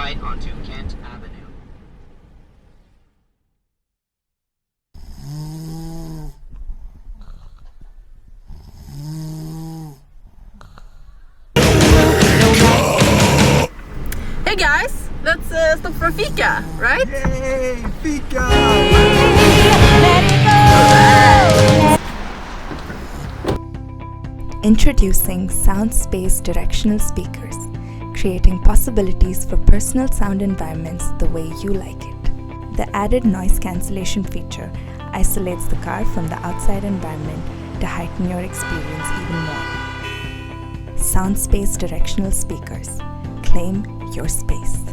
right onto Kent Avenue. Hey guys, let's stop for fika, right? Yay! Fika! Introducing Soundspace Directional Speakers, creating possibilities for personal sound environments the way you like it. The added noise cancellation feature isolates the car from the outside environment to heighten your experience even more. Soundspace Directional Speakers. Claim your space.